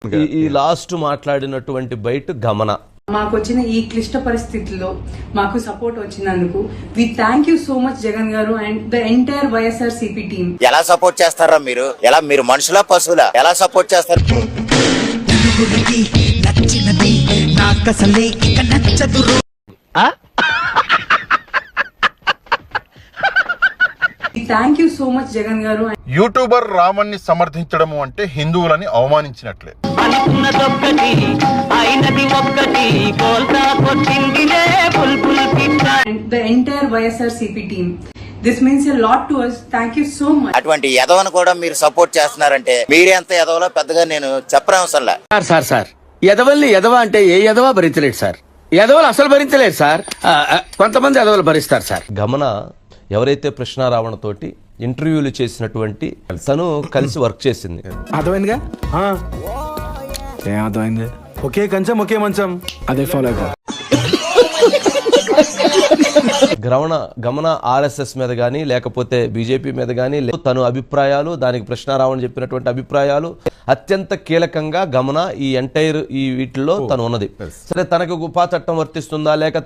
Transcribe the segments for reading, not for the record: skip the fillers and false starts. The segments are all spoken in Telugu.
ఈ లాస్ట్ మాట్లాడినటువంటి బయట గమన మాకు వచ్చిన ఈ క్లిష్ట పరిస్థితుల్లో మాకు సపోర్ట్ వచ్చినందుకు we thank you so much Jagan garu and the entire YSRCP team. ఎలా సపోర్ట్ చేస్తారా మీరు? మీరు మనుషులా పశువులా? ఎలా సపోర్ట్ చేస్తారు? Thank you so much Jagan garu. YouTuber రామన్ని సమర్థించడము అంటే హిందువులని అవమానించినట్లే. And the entire YSRCP team. This means a lot to us. Thank you so much. అటువంటి ఎదవను కూడా మీరు సపోర్ట్ చేస్తున్నారంటే మీరే అంత ఎదవలో పెద్దగా నేను చెప్పనవసరంలా. సార్ ఎదవల్ని ఎదవ అంటే ఏ ఎదవ భరించలేదు సార్. ఎదవలు అసలు భరించలేదు సార్. కొంతమంది ఎదవలు భరిస్తారు సార్. గమన ఎవరైతే కృష్ణారావణ తోటి ఇంటర్వ్యూలు చేసినటువంటి తను కలిసి వర్క్ చేసింది. అర్థమైందిగా? ఏం అర్థమైంది? ఒకే కంచం ఒకే మంచం, అదే ఫాలో అయిపో. గమన ఆర్ఎస్ఎస్ మీద కానీ లేకపోతే బీజేపీ మీద కానీ తను అభిప్రాయాలు, దానికి కృష్ణారావణ చెప్పినటువంటి అభిప్రాయాలు అత్యంత కీలకంగా గమన ఈ ఎంటైర్ ఈ వీటిల్లో తను ఉన్నది. సరే, తనకు ఉపా చట్టం వర్తిస్తుందా లేక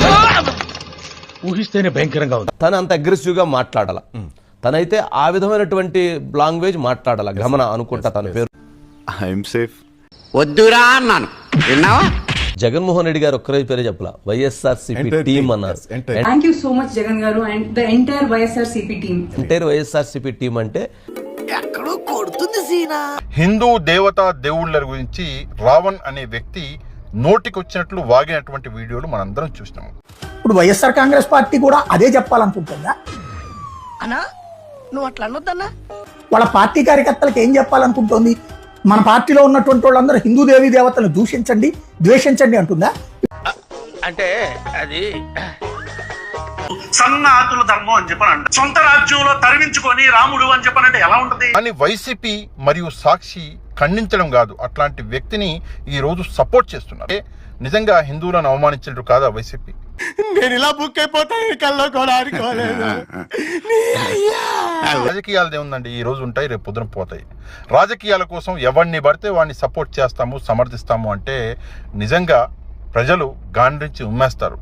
ఊహిస్తేనే భయంకరంగా ఉంది. తను అంత అగ్రెసివ్ గా మాట్లాడాల, తనైతే ఆ విధమైనటువంటి లాంగ్వేజ్ మాట్లాడాల గమన అనుకుంటా. తన పేరు వద్దురా అన్నాను, విన్నావా? జగన్మోహన్ రెడ్డి గారు ఒక్కరోజు పేరే చెప్పలా, వైఎస్ఆర్సీపీ టీం అన్నారు. Thank you so much Jagan garu and the entire YSRCP team. Entire YSRCP team అంటే హిందూ దేవతా దేవుళ్ళ గురించి రావణ్ అనే వ్యక్తి నోటికొచ్చినట్లు వాగినటువంటి వీడియోలు మనందరం చూసినాము. ఇప్పుడు వైఎస్ఆర్ కాంగ్రెస్ పార్టీ కూడా అదే చెప్పాలనుకుంటుందా అన్నా? నువ్వు అట్లా అనొద్దన్నా. వాళ్ళ పార్టీ కార్యకర్తలకు ఏం చెప్పాలనుకుంటోంది? మన పార్టీలో ఉన్నటువంటి వాళ్ళందరూ హిందూ దేవీ దేవతలను దూషించండి, ద్వేషించండి అంటుందా? అంటే అది సన్నాతుల ధర్మం అని చెప్పనండి. సొంత రాజ్యంలో తరిమించుకొని రాముడు అని చెప్పనంటే ఎలా ఉంటది? అని వైసీపీ మరియు సాక్షి ఖండించడం కాదు, అట్లాంటి వ్యక్తిని ఈ రోజు సపోర్ట్ చేస్తున్నారు. నిజంగా హిందువులను అవమానించినట్టు కాదా వైసీపీ? నేను ఇలా బుక్ అయిపోతాను కల్లో కూడా అనుకోలేదు. రాజకీయాలు ఏముందండి, ఈ రోజు ఉంటాయి, రేపు పొద్దున పోతాయి. రాజకీయాల కోసం ఎవరిని పడితే వాడిని సపోర్ట్ చేస్తాము, సమర్థిస్తాము అంటే నిజంగా ప్రజలు గాండ్రించి ఉమ్మేస్తారు.